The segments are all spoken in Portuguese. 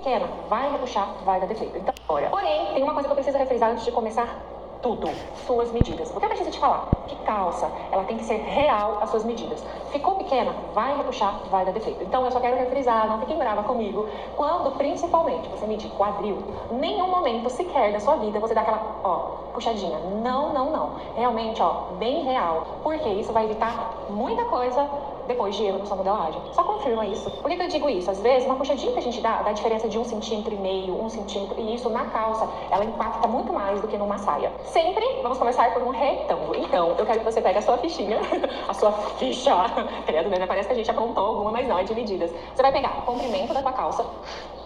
pequena, vai repuxar, vai dar defeito. Então, olha. Porém, tem uma coisa que eu preciso refrisar antes de começar tudo, suas medidas. Porque eu preciso te falar que calça, ela tem que ser real às suas medidas. Ficou pequena, vai repuxar, vai dar defeito. Então eu só quero refrisar, não fiquem brava comigo, quando principalmente você medir quadril, nenhum momento sequer da sua vida você dá aquela, ó, puxadinha. Não, não, não. Realmente, ó, bem real. Porque isso vai evitar muita coisa depois de erro na sua modelagem. Só confirma isso. Por que eu digo isso? Às vezes, uma puxadinha que a gente dá diferença de 1,5 cm, 1 centímetro, e isso na calça, ela impacta muito mais do que numa saia. Sempre vamos começar por um retângulo. Então, eu quero que você pegue a sua fichinha, a sua ficha, credo, né? Parece que a gente aprontou alguma, mas não, é de medidas. Você vai pegar o comprimento da tua calça,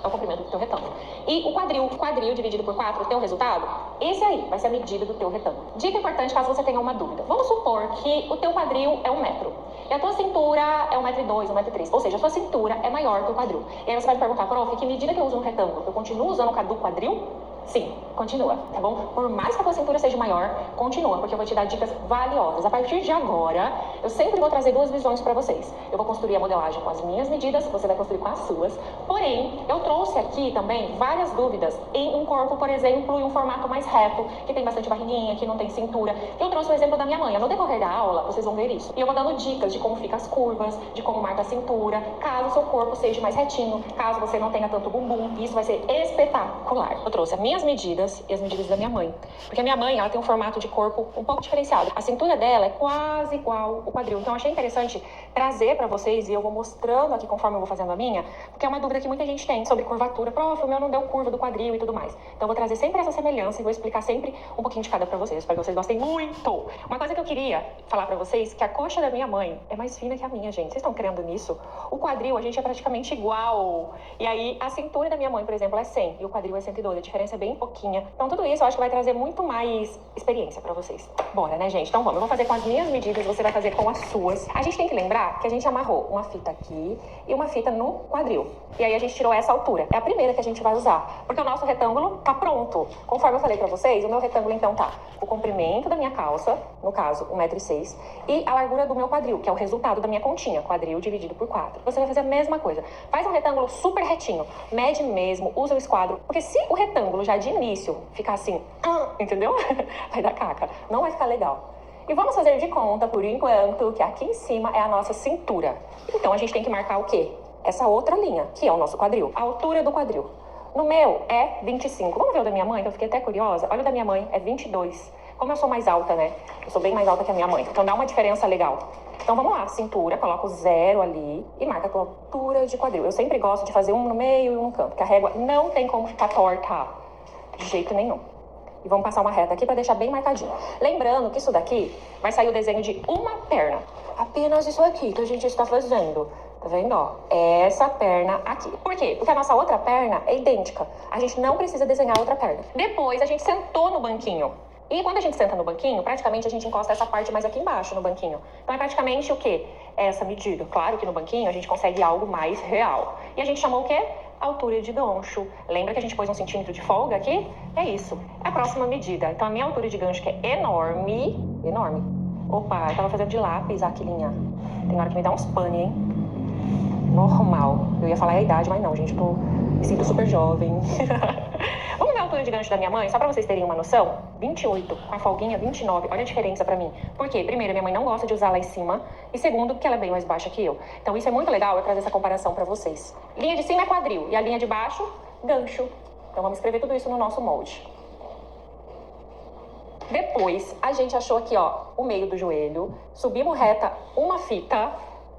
é o comprimento do teu retângulo. E o quadril dividido por 4, o teu resultado, esse aí vai ser a medida do teu retângulo. Dica importante caso você tenha uma dúvida. Vamos supor que o teu quadril é 1 metro. E a tua cintura é 1,2 m, 1,3 m. Ou seja, a sua cintura é maior que o quadril. E aí você vai me perguntar, prof, que medida que eu uso no retângulo? Eu continuo usando o quadril? Sim, continua, tá bom? Por mais que a tua cintura seja maior, continua, porque eu vou te dar dicas valiosas. A partir de agora, eu sempre vou trazer duas visões pra vocês. Eu vou construir a modelagem com as minhas medidas, você vai construir com as suas. Porém, eu trouxe aqui também várias dúvidas em um corpo, por exemplo, em um formato mais reto, que tem bastante barriguinha, que não tem cintura. Eu trouxe o exemplo da minha mãe. No decorrer da aula, vocês vão ver isso. E eu vou dando dicas de como ficam as curvas, de como marca a cintura, caso o seu corpo seja mais retinho, caso você não tenha tanto bumbum. Isso vai ser espetacular. Eu trouxe as minhas medidas e as medidas da minha mãe. Porque a minha mãe, ela tem um formato de corpo um pouco diferenciado. A cintura dela é quase igual o quadril. Então, eu achei interessante trazer pra vocês, e eu vou mostrando aqui conforme eu vou fazendo a minha, porque é uma dúvida que muita gente tem sobre curvatura. Prof, o meu não deu curva do quadril e tudo mais. Então, eu vou trazer sempre essa semelhança e vou explicar sempre um pouquinho de cada pra vocês. Espero que vocês gostem muito. Uma coisa que eu queria falar pra vocês, que a coxa da minha mãe é mais fina que a minha, gente. Vocês estão crendo nisso? O quadril, a gente é praticamente igual. E aí, a cintura da minha mãe, por exemplo, é 100 e o quadril é 112. A diferença é bem pouquinha. Então, tudo isso eu acho que vai trazer muito mais experiência pra vocês. Bora, né, gente? Então, vamos. Eu vou fazer com as minhas medidas, você vai fazer com as suas. A gente tem que lembrar que a gente amarrou uma fita aqui e uma fita no quadril. E aí, a gente tirou essa altura. É a primeira que a gente vai usar, porque o nosso retângulo tá pronto. Conforme eu falei pra vocês, o meu retângulo, então, tá o comprimento da minha calça, no caso, 1,6 m, e a largura do meu quadril, que é o resultado da minha continha, quadril dividido por 4. Você vai fazer a mesma coisa. Faz um retângulo super retinho, mede mesmo, usa o esquadro, porque se o retângulo já de início ficar assim, entendeu? Vai dar caca. Não vai ficar legal. E vamos fazer de conta, por enquanto, que aqui em cima é a nossa cintura. Então, a gente tem que marcar o quê? Essa outra linha, que é o nosso quadril. A altura do quadril. No meu é 25. Vamos ver o da minha mãe, que eu fiquei até curiosa. Olha o da minha mãe, é 22. Como eu sou mais alta, né? Eu sou bem mais alta que a minha mãe. Então, dá uma diferença legal. Então, vamos lá. Cintura, coloca o 0 ali e marca a tua altura de quadril. Eu sempre gosto de fazer um no meio e um no canto, porque a régua não tem como ficar torta. De jeito nenhum. E vamos passar uma reta aqui para deixar bem marcadinho. Lembrando que isso daqui vai sair o desenho de uma perna. Apenas isso aqui que a gente está fazendo. Tá vendo, ó? Essa perna aqui. Por quê? Porque a nossa outra perna é idêntica. A gente não precisa desenhar a outra perna. Depois, a gente sentou no banquinho. E quando a gente senta no banquinho, praticamente a gente encosta essa parte mais aqui embaixo no banquinho. Então, é praticamente o quê? Essa medida. Claro que no banquinho a gente consegue algo mais real. E a gente chamou o quê? Altura de gancho. Lembra que a gente pôs 1 centímetro de folga aqui? É isso. É a próxima medida. Então, a minha altura de gancho, que é enorme. Enorme. Opa, eu tava fazendo de lápis a Aquilinha. Tem hora que me dá uns pane, hein? Normal. Eu ia falar a idade, mas não, gente. Eu me sinto super jovem. Vamos ver a altura de gancho da minha mãe, só pra vocês terem uma noção? 28, com a folguinha 29. Olha a diferença pra mim. Por quê? Primeiro, minha mãe não gosta de usar lá em cima. E segundo, que ela é bem mais baixa que eu. Então, isso é muito legal, eu trazer essa comparação pra vocês. Linha de cima é quadril e a linha de baixo, gancho. Então, vamos escrever tudo isso no nosso molde. Depois, a gente achou aqui, ó, o meio do joelho. Subimos reta uma fita.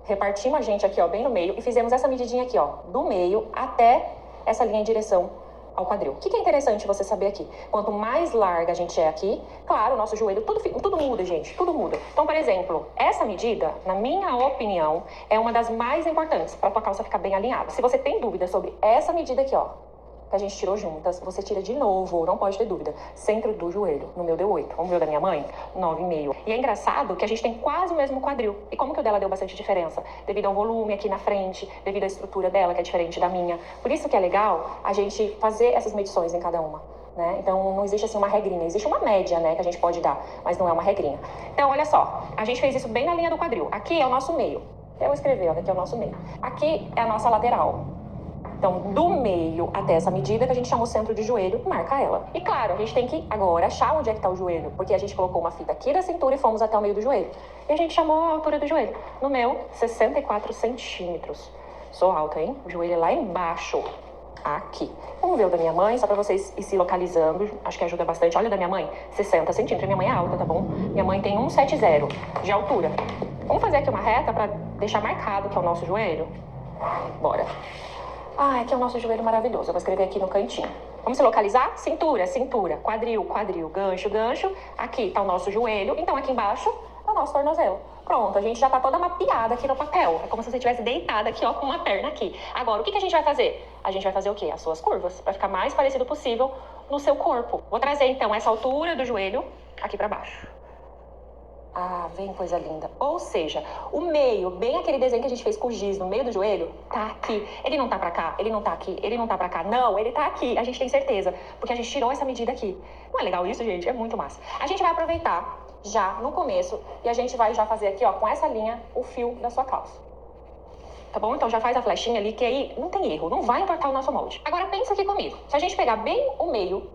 Repartimos a gente aqui, ó, bem no meio. E fizemos essa medidinha aqui, ó, do meio até essa linha em direção ao quadril. O que é interessante você saber aqui? Quanto mais larga a gente é aqui, claro, o nosso joelho, tudo muda, gente, tudo muda. Então, por exemplo, essa medida, na minha opinião, é uma das mais importantes para a tua calça ficar bem alinhada. Se você tem dúvida sobre essa medida aqui, ó, que a gente tirou juntas, você tira de novo, não pode ter dúvida. Centro do joelho. No meu deu 8. Vamos ver o da minha mãe? 9,5. E é engraçado que a gente tem quase o mesmo quadril. E como que o dela deu bastante diferença? Devido ao volume aqui na frente, devido à estrutura dela, que é diferente da minha. Por isso que é legal a gente fazer essas medições em cada uma. Né? Então, não existe assim uma regrinha. Existe uma média, né, que a gente pode dar, mas não é uma regrinha. Então, olha só. A gente fez isso bem na linha do quadril. Aqui é o nosso meio. Eu vou escrever, ó, aqui é o nosso meio. Aqui é a nossa lateral. Então, do meio até essa medida que a gente chama o centro de joelho, marca ela. E claro, a gente tem que agora achar onde é que tá o joelho, porque a gente colocou uma fita aqui da cintura e fomos até o meio do joelho. E a gente chamou a altura do joelho. No meu, 64 centímetros. Sou alta, hein? O joelho é lá embaixo. Aqui. Vamos ver o da minha mãe, só pra vocês ir se localizando. Acho que ajuda bastante. Olha o da minha mãe, 60 centímetros. Minha mãe é alta, tá bom? Minha mãe tem 170 de altura. Vamos fazer aqui uma reta pra deixar marcado que é o nosso joelho? Bora. Ah, aqui é o nosso joelho maravilhoso. Eu vou escrever aqui no cantinho. Vamos se localizar? Cintura, cintura. Quadril, quadril. Gancho, gancho. Aqui tá o nosso joelho. Então aqui embaixo é o nosso tornozelo. Pronto, a gente já tá toda mapeada aqui no papel. É como se você estivesse deitada aqui, ó, com uma perna aqui. Agora, o que a gente vai fazer? A gente vai fazer o quê? As suas curvas, pra ficar mais parecido possível no seu corpo. Vou trazer, então, essa altura do joelho aqui pra baixo. Ah, vem coisa linda. Ou seja, o meio, bem aquele desenho que a gente fez com o giz no meio do joelho, tá aqui. Ele não tá pra cá, ele não tá aqui, ele não tá pra cá. Não, ele tá aqui, a gente tem certeza. Porque a gente tirou essa medida aqui. Não é legal isso, gente? É muito massa. A gente vai aproveitar já no começo e a gente vai já fazer aqui, ó, com essa linha, o fio da sua calça. Tá bom? Então já faz a flechinha ali, que aí não tem erro, não vai entortar o nosso molde. Agora pensa aqui comigo. Se a gente pegar bem o meio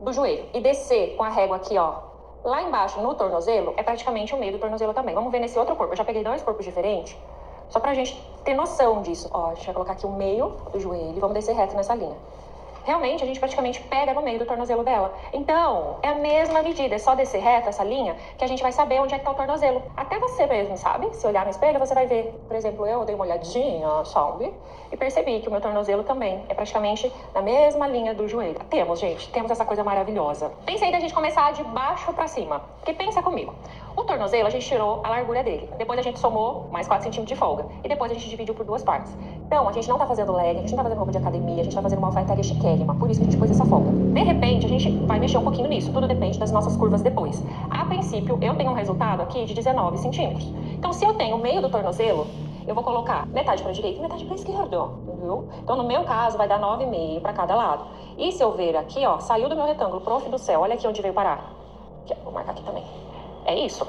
do joelho e descer com a régua aqui, ó, lá embaixo no tornozelo, é praticamente o meio do tornozelo também. Vamos ver nesse outro corpo. Eu já peguei 2 corpos diferentes, só pra gente ter noção disso. Ó, a gente vai colocar aqui o meio do joelho e vamos descer reto nessa linha. Realmente, a gente praticamente pega no meio do tornozelo dela. Então, é a mesma medida, é só descer reto essa linha que a gente vai saber onde é que tá o tornozelo. Até você mesmo, sabe? Se olhar no espelho, você vai ver. Por exemplo, eu dei uma olhadinha, sabe? E percebi que o meu tornozelo também é praticamente na mesma linha do joelho. Temos, gente, temos essa coisa maravilhosa. Pensei da gente começar de baixo pra cima. Porque pensa comigo. O tornozelo, a gente tirou a largura dele. Depois a gente somou mais 4 centímetros de folga. E depois a gente dividiu por 2 partes. Então, a gente não tá fazendo leg, a gente não tá fazendo roupa de academia, a gente tá fazendo uma alfaiataria chiquérrima. Por isso que a gente pôs essa folga. De repente, a gente vai mexer um pouquinho nisso. Tudo depende das nossas curvas depois. A princípio, eu tenho um resultado aqui de 19 centímetros. Então, se eu tenho o meio do tornozelo, eu vou colocar metade pra direita e metade pra esquerda, ó. Entendeu? Então, no meu caso, vai dar 9,5 pra cada lado. E se eu ver aqui, ó, saiu do meu retângulo, prof do céu, olha aqui onde veio parar. Aqui, ó, vou marcar aqui também. É isso.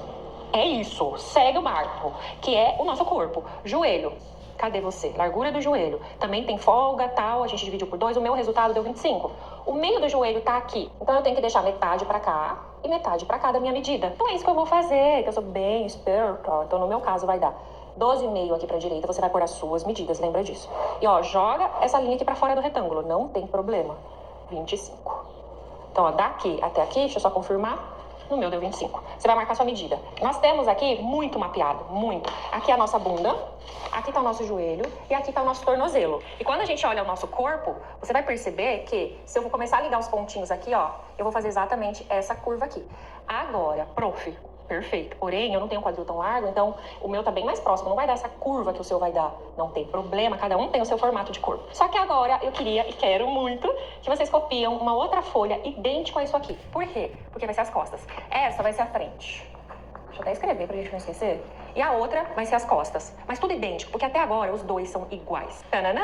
É isso. Segue o barco, que é o nosso corpo. Joelho. Cadê você? Largura do joelho. Também tem folga, tal, a gente dividiu por 2, o meu resultado deu 25. O meio do joelho tá aqui. Então eu tenho que deixar metade pra cá e metade pra cá da minha medida. Então é isso que eu vou fazer, que eu sou bem esperta. Então no meu caso vai dar 12,5 aqui pra direita, você vai pôr as suas medidas, lembra disso. E ó, joga essa linha aqui pra fora do retângulo, não tem problema. 25. Então ó, daqui até aqui, deixa eu só confirmar. No meu deu 25. Você vai marcar sua medida. Nós temos aqui muito mapeado, muito. Aqui é a nossa bunda, aqui tá o nosso joelho e aqui tá o nosso tornozelo. E quando a gente olha o nosso corpo, você vai perceber que se eu vou começar a ligar os pontinhos aqui, ó, eu vou fazer exatamente essa curva aqui. Agora, prof, perfeito. Porém, eu não tenho um quadril tão largo, então o meu tá bem mais próximo. Não vai dar essa curva que o seu vai dar. Não tem problema, cada um tem o seu formato de corpo. Só que agora eu queria e quero muito que vocês copiam uma outra folha idêntica a isso aqui. Por quê? Porque vai ser as costas. Essa vai ser a frente. Deixa eu até escrever pra gente não esquecer. E a outra vai ser as costas. Mas tudo idêntico, porque até agora os dois são iguais. Tananã!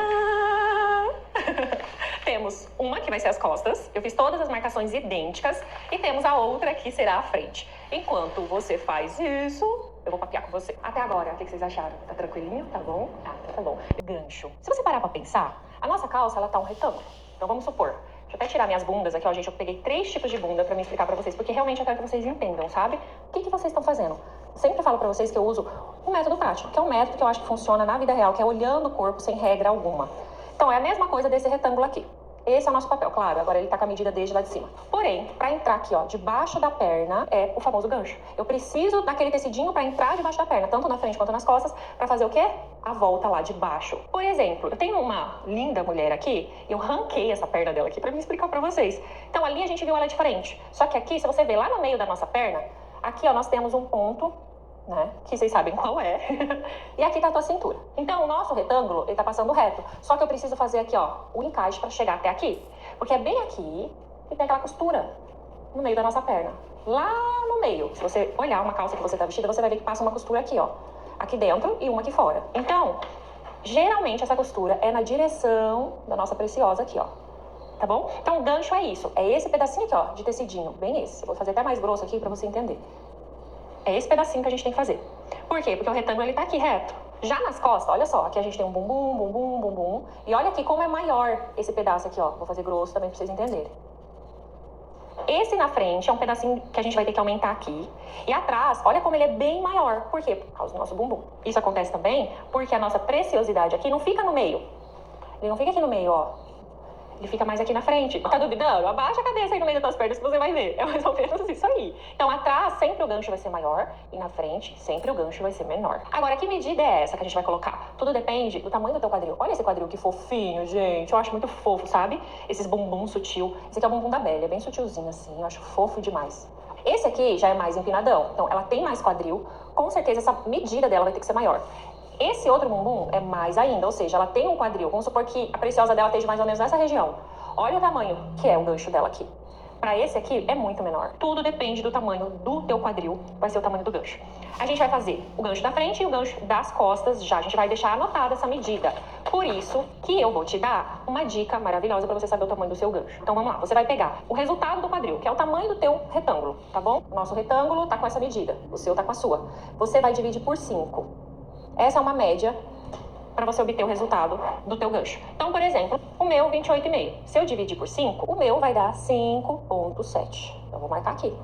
Temos uma que vai ser as costas. Eu fiz todas as marcações idênticas. E temos a outra que será a frente. Enquanto você faz isso, eu vou papear com você. Até agora, o que vocês acharam? Tá tranquilinho? Tá bom? Tá bom. Gancho. Se você parar pra pensar, a nossa calça, ela tá um retângulo. Então vamos supor. Deixa eu até tirar minhas bundas aqui, ó, gente. Eu peguei 3 tipos de bunda pra me explicar pra vocês, porque realmente eu quero que vocês entendam, sabe? O que vocês estão fazendo? Eu sempre falo pra vocês que eu uso um método prático, que é um método que eu acho que funciona na vida real, que é olhando o corpo sem regra alguma. Então é a mesma coisa desse retângulo aqui. Esse é o nosso papel, claro, agora ele tá com a medida desde lá de cima. Porém, pra entrar aqui, ó, debaixo da perna, é o famoso gancho. Eu preciso daquele tecidinho pra entrar debaixo da perna, tanto na frente quanto nas costas, pra fazer o quê? A volta lá de baixo. Por exemplo, eu tenho uma linda mulher aqui, e eu ranquei essa perna dela aqui pra me explicar pra vocês. Então ali a gente viu ela de frente. Só que aqui, se você ver lá no meio da nossa perna, aqui, ó, nós temos um ponto, né, que vocês sabem qual é, e aqui tá a tua cintura. Então, o nosso retângulo, ele tá passando reto, só que eu preciso fazer aqui, ó, o encaixe pra chegar até aqui, porque é bem aqui que tem aquela costura no meio da nossa perna, lá no meio. Se você olhar uma calça que você tá vestida, você vai ver que passa uma costura aqui, ó, aqui dentro e uma aqui fora. Então, geralmente essa costura é na direção da nossa preciosa aqui, ó, tá bom? Então, o gancho é isso, é esse pedacinho aqui, ó, de tecidinho, bem esse. Eu vou fazer até mais grosso aqui pra você entender. É esse pedacinho que a gente tem que fazer. Por quê? Porque o retângulo, ele tá aqui reto. Já nas costas, olha só, aqui a gente tem um bumbum, bumbum, bumbum. E olha aqui como é maior esse pedaço aqui, ó. Vou fazer grosso também pra vocês entenderem. Esse na frente é um pedacinho que a gente vai ter que aumentar aqui. E atrás, olha como ele é bem maior. Por quê? Por causa do nosso bumbum. Isso acontece também porque a nossa preciosidade aqui não fica no meio. Ele não fica aqui no meio, ó. Ele fica mais aqui na frente. Tá duvidando? Abaixa a cabeça aí no meio das tuas pernas que você vai ver. É mais ou menos isso aí. Então, atrás, sempre o gancho vai ser maior. E na frente, sempre o gancho vai ser menor. Agora, que medida é essa que a gente vai colocar? Tudo depende do tamanho do teu quadril. Olha esse quadril que fofinho, gente. Eu acho muito fofo, sabe? Esses bumbum sutil. Esse aqui é o bumbum da Belly. É bem sutilzinho, assim. Eu acho fofo demais. Esse aqui já é mais empinadão. Então, ela tem mais quadril. Com certeza, essa medida dela vai ter que ser maior. Esse outro bumbum é mais ainda, ou seja, ela tem um quadril. Vamos supor que a preciosa dela esteja mais ou menos nessa região. Olha o tamanho que é o gancho dela aqui. Para esse aqui é muito menor. Tudo depende do tamanho do teu quadril, vai ser o tamanho do gancho. A gente vai fazer o gancho da frente e o gancho das costas já. A gente vai deixar anotada essa medida. Por isso que eu vou te dar uma dica maravilhosa para você saber o tamanho do seu gancho. Então vamos lá, você vai pegar o resultado do quadril, que é o tamanho do teu retângulo, tá bom? O nosso retângulo tá com essa medida, o seu tá com a sua. Você vai dividir por 5. Essa é uma média para você obter o resultado do teu gancho. Então, por exemplo, o meu 28,5. Se eu dividir por 5, o meu vai dar 5,7. Eu vou marcar aqui.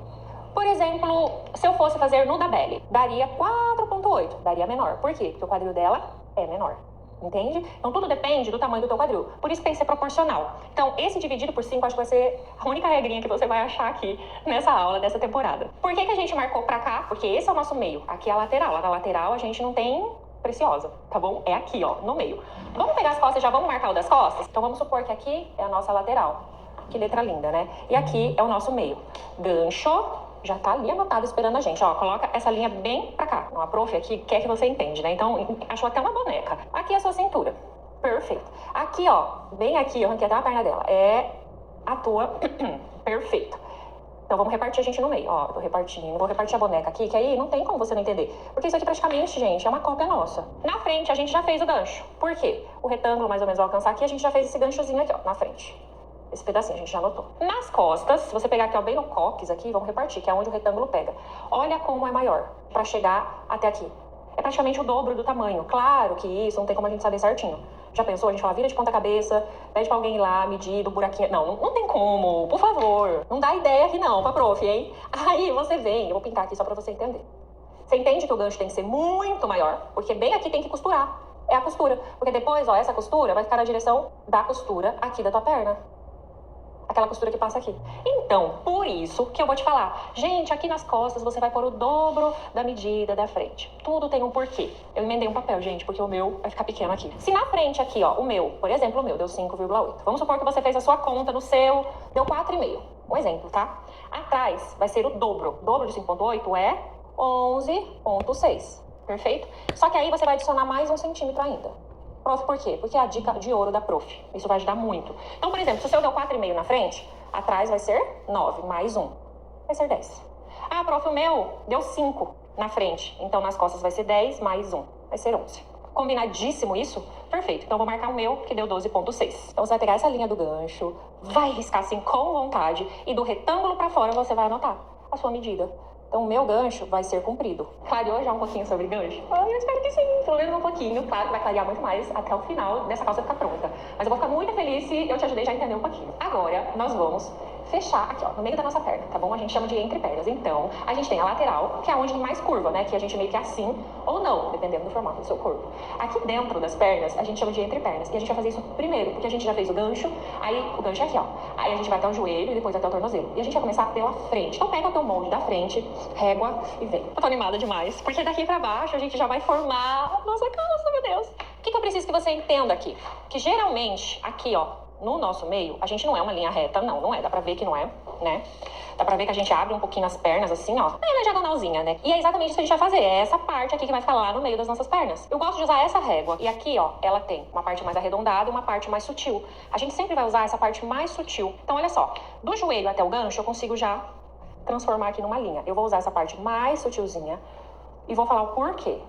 Por exemplo, se eu fosse fazer no da Belly, daria 4,8. Daria menor. Por quê? Porque o quadril dela é menor. Entende? Então, tudo depende do tamanho do teu quadril. Por isso tem que ser proporcional. Então, esse dividido por 5, acho que vai ser a única regrinha que você vai achar aqui nessa aula, dessa temporada. Por que a gente marcou pra cá? Porque esse é o nosso meio. Aqui é a lateral. Lá na lateral, a gente não tem preciosa, tá bom? É aqui, ó, no meio. Vamos pegar as costas e já vamos marcar o das costas? Então, vamos supor que aqui é a nossa lateral. Que letra linda, né? E aqui é o nosso meio. Gancho... já tá ali anotado esperando a gente, ó, coloca essa linha bem pra cá. A prof aqui quer que você entende, né? Então, achou até uma boneca. Aqui é a sua cintura. Perfeito. Aqui, ó, bem aqui, eu arranquei até a perna dela. É a tua... Perfeito. Então, vamos repartir a gente no meio. Ó, eu tô repartindo. Vou repartir a boneca aqui, que aí não tem como você não entender. Porque isso aqui praticamente, gente, é uma cópia nossa. Na frente, a gente já fez o gancho. Por quê? O retângulo, mais ou menos, vai alcançar aqui, a gente já fez esse ganchozinho aqui, ó, na frente. Esse pedacinho a gente já anotou. Nas costas, se você pegar aqui, ó, bem no cóccix aqui, vamos repartir, que é onde o retângulo pega. Olha como é maior pra chegar até aqui. É praticamente o dobro do tamanho. Claro que isso não tem como a gente saber certinho. Já pensou? A gente fala, vira de ponta cabeça, pede pra alguém ir lá, medir do buraquinho. Não tem como, por favor. Não dá ideia aqui não, pra prof, hein? Aí você vem, eu vou pintar aqui só pra você entender. Você entende que o gancho tem que ser muito maior, porque bem aqui tem que costurar. É a costura. Porque depois, ó, essa costura vai ficar na direção da costura aqui da tua perna. Aquela costura que passa aqui. Então, por isso que eu vou te falar. Gente, aqui nas costas você vai pôr o dobro da medida da frente. Tudo tem um porquê. Eu emendei um papel, gente, porque o meu vai ficar pequeno aqui. Se na frente aqui, ó, o meu, por exemplo, o meu deu 5,8. Vamos supor que você fez a sua conta no seu, deu 4,5. Um exemplo, tá? Atrás vai ser o dobro. O dobro de 5,8 é 11,6. Perfeito? Só que aí você vai adicionar mais 1 centímetro ainda. Prof, por quê? Porque é a dica de ouro da prof. Isso vai ajudar muito. Então, por exemplo, se o seu deu 4,5 na frente, atrás vai ser 9, mais 1. Vai ser 10. Ah, prof, o meu deu 5 na frente. Então, nas costas vai ser 10, mais 1. Vai ser 11. Combinadíssimo isso? Perfeito. Então, eu vou marcar o meu, que deu 12,6. Então, você vai pegar essa linha do gancho, vai riscar assim com vontade, e do retângulo pra fora você vai anotar a sua medida. Então, o meu gancho vai ser comprido. Clareou já um pouquinho sobre gancho? Eu espero que sim, pelo menos um pouquinho. Claro que vai clarear muito mais até o final dessa calça ficar pronta. Mas eu vou ficar muito feliz se eu te ajudei já a entender um pouquinho. Agora, nós vamos fechar aqui, ó, no meio da nossa perna, tá bom? A gente chama de entrepernas. Então, a gente tem a lateral, que é onde tem mais curva, né? Que a gente meio que assim ou não, dependendo do formato do seu corpo. Aqui dentro das pernas, a gente chama de entrepernas. E a gente vai fazer isso primeiro, porque a gente já fez o gancho, aí o gancho é aqui, ó. Aí a gente vai até o joelho e depois até o tornozelo. E a gente vai começar pela frente. Então, pega o teu molde da frente, régua e vem. Eu tô animada demais, porque daqui pra baixo a gente já vai formar a nossa calça, meu Deus. O que eu preciso que você entenda aqui? Que geralmente, aqui, ó, no nosso meio, a gente não é uma linha reta, não é. Dá pra ver que não é, né? Dá pra ver que a gente abre um pouquinho as pernas, assim, ó. É na diagonalzinha, né? E é exatamente isso que a gente vai fazer. É essa parte aqui que vai ficar lá no meio das nossas pernas. Eu gosto de usar essa régua. E aqui, ó, ela tem uma parte mais arredondada e uma parte mais sutil. A gente sempre vai usar essa parte mais sutil. Então, olha só. Do joelho até o gancho, eu consigo já transformar aqui numa linha. Eu vou usar essa parte mais sutilzinha e vou falar o porquê.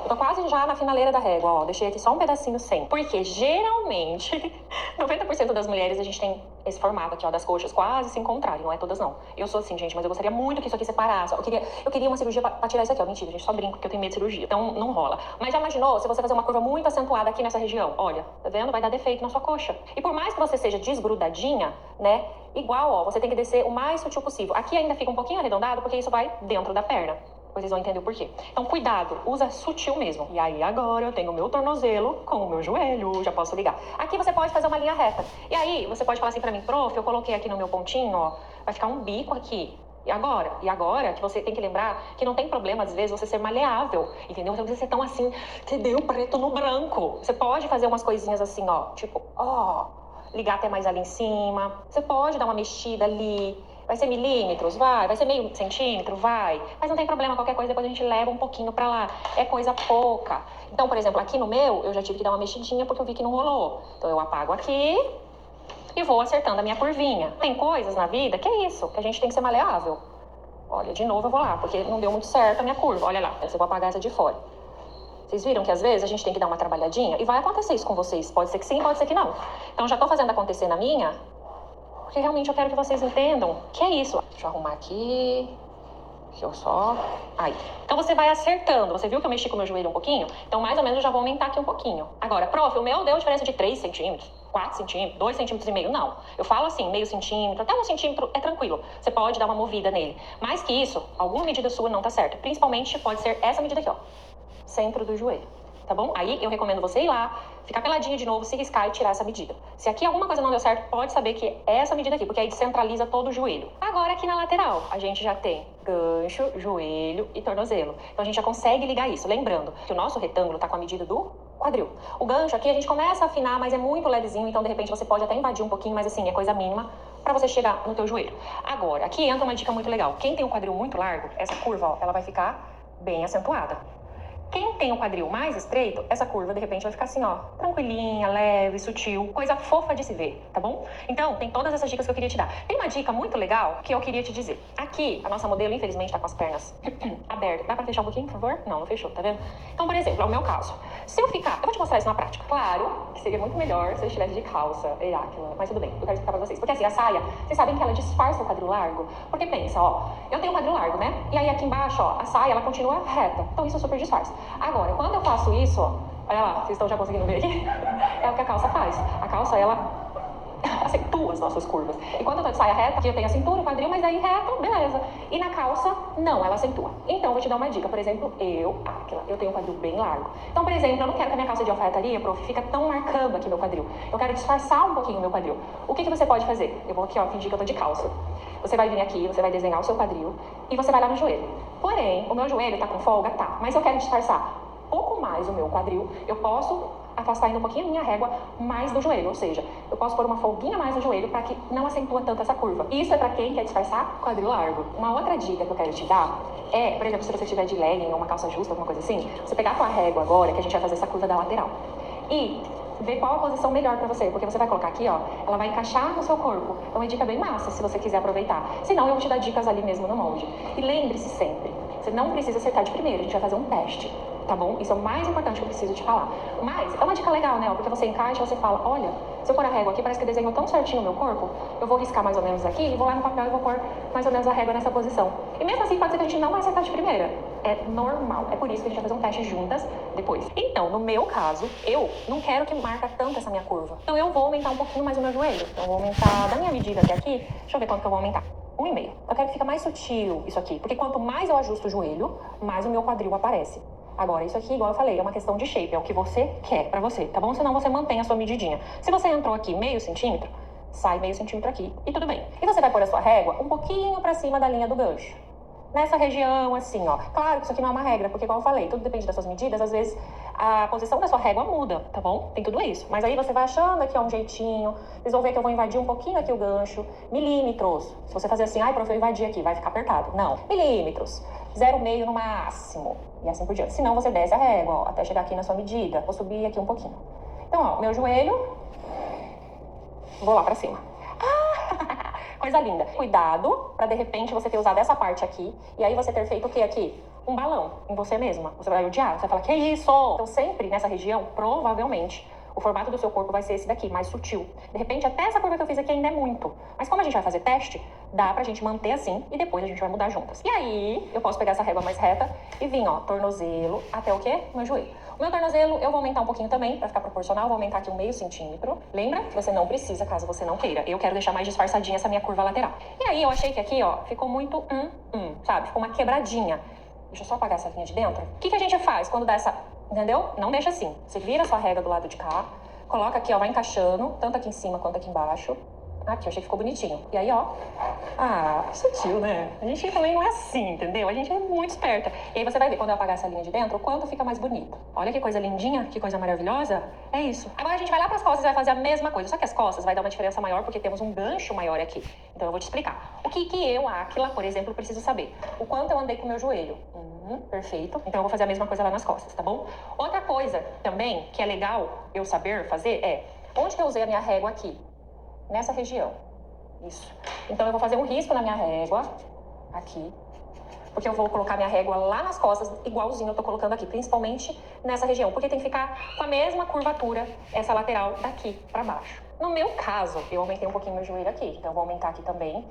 Eu tô quase já na finaleira da régua, ó. Deixei aqui só um pedacinho sem. Porque geralmente, 90% das mulheres, a gente tem esse formato aqui, ó, das coxas quase se encontrarem. Não é todas, não. Eu sou assim, gente, mas eu gostaria muito que isso aqui separasse. Eu queria uma cirurgia pra tirar isso aqui, ó. Mentira, gente, só brinco porque eu tenho medo de cirurgia. Então, não rola. Mas já imaginou se você fazer uma curva muito acentuada aqui nessa região? Olha, tá vendo? Vai dar defeito na sua coxa. E por mais que você seja desgrudadinha, né? Igual, ó, você tem que descer o mais sutil possível. Aqui ainda fica um pouquinho arredondado, porque isso vai dentro da perna. Vocês vão entender o porquê. Então, cuidado, usa sutil mesmo. E aí, agora, eu tenho o meu tornozelo com o meu joelho, já posso ligar. Aqui você pode fazer uma linha reta. E aí, você pode falar assim pra mim, prof, eu coloquei aqui no meu pontinho, ó, vai ficar um bico aqui. E agora, que você tem que lembrar que não tem problema, às vezes, você ser maleável, entendeu? Você não precisa ser tão assim, entendeu? Preto no branco. Você pode fazer umas coisinhas assim, ó, tipo, ó, ligar até mais ali em cima. Você pode dar uma mexida ali. Vai ser milímetros? Vai ser meio centímetro? Vai. Mas não tem problema, qualquer coisa depois a gente leva um pouquinho pra lá. É coisa pouca. Então, por exemplo, aqui no meu, eu já tive que dar uma mexidinha porque eu vi que não rolou. Então, eu apago aqui e vou acertando a minha curvinha. Tem coisas na vida que é isso, que a gente tem que ser maleável. Olha, de novo eu vou lá, porque não deu muito certo a minha curva. Olha lá, eu vou apagar essa de fora. Vocês viram que às vezes a gente tem que dar uma trabalhadinha? E vai acontecer isso com vocês. Pode ser que sim, pode ser que não. Então, já tô fazendo acontecer na minha, porque realmente eu quero que vocês entendam que é isso. Deixa eu arrumar aqui. Deixa eu só... Aí. Então você vai acertando. Você viu que eu mexi com o meu joelho um pouquinho? Então mais ou menos eu já vou aumentar aqui um pouquinho. Agora, prof, o meu deu diferença de 3 centímetros, 4 centímetros, 2 centímetros e meio. Não. Eu falo assim, meio centímetro, até 1 centímetro é tranquilo. Você pode dar uma movida nele. Mais que isso, alguma medida sua não tá certa. Principalmente pode ser essa medida aqui, ó. Centro do joelho. Tá bom? Aí eu recomendo você ir lá, ficar peladinha de novo, se riscar e tirar essa medida. Se aqui alguma coisa não deu certo, pode saber que é essa medida aqui, porque aí descentraliza todo o joelho. Agora aqui na lateral, a gente já tem gancho, joelho e tornozelo. Então a gente já consegue ligar isso. Lembrando que o nosso retângulo tá com a medida do quadril. O gancho aqui a gente começa a afinar, mas é muito levezinho, então de repente você pode até invadir um pouquinho, mas assim, é coisa mínima pra você chegar no teu joelho. Agora, aqui entra uma dica muito legal. Quem tem um quadril muito largo, essa curva, ó, ela vai ficar bem acentuada. Quem tem o quadril mais estreito, essa curva, de repente, vai ficar assim, ó, tranquilinha, leve, sutil, coisa fofa de se ver, tá bom? Então, tem todas essas dicas que eu queria te dar. Tem uma dica muito legal que eu queria te dizer. Aqui, a nossa modelo, infelizmente, tá com as pernas abertas. Dá pra fechar um pouquinho, por favor? Não fechou, tá vendo? Então, por exemplo, é o meu caso. Se eu ficar... Eu vou te mostrar isso na prática. Claro que seria muito melhor se eu estivesse de calça, Heráclita, mas tudo bem, eu quero explicar pra vocês. Porque assim, a saia, vocês sabem que ela disfarça o quadril largo? Porque pensa, ó, eu tenho um quadril largo, né? E aí aqui embaixo, ó, a saia, ela continua reta. Então isso é super disfarce. Agora, quando eu faço isso, ó, olha lá, vocês estão já conseguindo ver aqui? É o que a calça faz. A calça, ela acentua as nossas curvas. E quando eu tô de saia reta, aqui eu tenho a cintura, o quadril, mas aí reto, beleza. E na calça, não, ela acentua. Então, eu vou te dar uma dica. Por exemplo, eu tenho um quadril bem largo. Então, por exemplo, eu não quero que a minha calça de alfaiataria, prof, fica tão marcando aqui meu quadril. Eu quero disfarçar um pouquinho o meu quadril. O que você pode fazer? Eu vou aqui, ó, fingir que eu tô de calça. Você vai vir aqui, você vai desenhar o seu quadril e você vai lá no joelho. Porém, o meu joelho tá com folga? Tá. Mas eu quero disfarçar pouco mais o meu quadril, eu posso afastar ainda um pouquinho a minha régua mais do joelho, ou seja, eu posso pôr uma folguinha mais no joelho para que não acentua tanto essa curva. Isso é para quem quer disfarçar quadril largo. Uma outra dica que eu quero te dar é, por exemplo, se você estiver de legging ou uma calça justa, alguma coisa assim, você pegar a tua régua agora, que a gente vai fazer essa curva da lateral, e ver qual a posição melhor pra você, porque você vai colocar aqui, ó, ela vai encaixar no seu corpo. É uma dica bem massa, se você quiser aproveitar. Se não, eu vou te dar dicas ali mesmo no molde. E lembre-se sempre, você não precisa acertar de primeiro, a gente vai fazer um teste, tá bom? Isso é o mais importante que eu preciso te falar. Mas é uma dica legal, né? Porque você encaixa, você fala, olha, se eu pôr a régua aqui, parece que desenhou tão certinho o meu corpo, eu vou riscar mais ou menos aqui, e vou lá no papel e vou pôr mais ou menos a régua nessa posição. E mesmo assim, pode ser que a gente não vai acertar de primeira. É normal. É por isso que a gente vai fazer um teste juntas depois. Então, no meu caso, eu não quero que marca tanto essa minha curva. Então, eu vou aumentar um pouquinho mais o meu joelho. Então, eu vou aumentar da minha medida até aqui. Deixa eu ver quanto que eu vou aumentar. 1,5. Eu quero que fique mais sutil isso aqui. Porque quanto mais eu ajusto o joelho, mais o meu quadril aparece. Agora, isso aqui, igual eu falei, é uma questão de shape. É o que você quer pra você, tá bom? Senão você mantém a sua medidinha. Se você entrou aqui meio centímetro, sai meio centímetro aqui. E tudo bem. E você vai pôr a sua régua um pouquinho pra cima da linha do gancho. Nessa região, assim, ó. Claro que isso aqui não é uma regra, porque, igual eu falei, tudo depende das suas medidas. Às vezes, a posição da sua régua muda, tá bom? Tem tudo isso. Mas aí você vai achando aqui, ó, um jeitinho. Vocês vão ver que eu vou invadir um pouquinho aqui o gancho. Milímetros. Se você fazer assim, ai, prof, eu invadi aqui, vai ficar apertado. Não. Milímetros. 0,5 no máximo. E assim por diante. Senão, você desce a régua, ó, até chegar aqui na sua medida. Vou subir aqui um pouquinho. Então, ó, meu joelho. Vou lá pra cima. Coisa linda. Cuidado pra, de repente, você ter usado essa parte aqui. E aí você ter feito o que aqui? um balão em você mesma. Você vai odiar, você vai falar, que isso? Então sempre nessa região, provavelmente, o formato do seu corpo vai ser esse daqui, mais sutil. De repente, até essa curva que eu fiz aqui ainda é muito. Mas como a gente vai fazer teste, dá pra gente manter assim e depois a gente vai mudar juntas. E aí, eu posso pegar essa régua mais reta e vir, ó, tornozelo até o quê? Meu joelho. O meu tornozelo eu vou aumentar um pouquinho também, pra ficar proporcional. Vou aumentar aqui um meio centímetro. Lembra que você não precisa, caso você não queira. Eu quero deixar mais disfarçadinha essa minha curva lateral. E aí, eu achei que aqui, ó, ficou muito sabe? Ficou uma quebradinha. Deixa eu só apagar essa linha de dentro. O que a gente faz quando dá essa... Entendeu? Não deixa assim. Você vira a sua régua do lado de cá, coloca aqui, ó, vai encaixando, tanto aqui em cima quanto aqui embaixo. Aqui, eu achei que ficou bonitinho. E aí, ó. Ah, sutil, né? A gente também não é assim, entendeu? A gente é muito esperta. E aí você vai ver, quando eu apagar essa linha de dentro, o quanto fica mais bonito. Olha que coisa lindinha, que coisa maravilhosa. É isso. Agora a gente vai lá pras costas e vai fazer a mesma coisa. Só que as costas vai dar uma diferença maior porque temos um gancho maior aqui. Então eu vou te explicar. O que eu, Áquila, por exemplo, preciso saber? O quanto eu andei com o meu joelho. Perfeito. Então eu vou fazer a mesma coisa lá nas costas, tá bom? Outra coisa também que é legal eu saber fazer é... Onde que eu usei a minha régua aqui? Nessa região. Isso. Então eu vou fazer um risco na minha régua, aqui, porque eu vou colocar minha régua lá nas costas, igualzinho eu tô colocando aqui, principalmente nessa região, porque tem que ficar com a mesma curvatura, essa lateral daqui pra baixo. No meu caso, eu aumentei um pouquinho meu joelho aqui, então eu vou aumentar aqui também.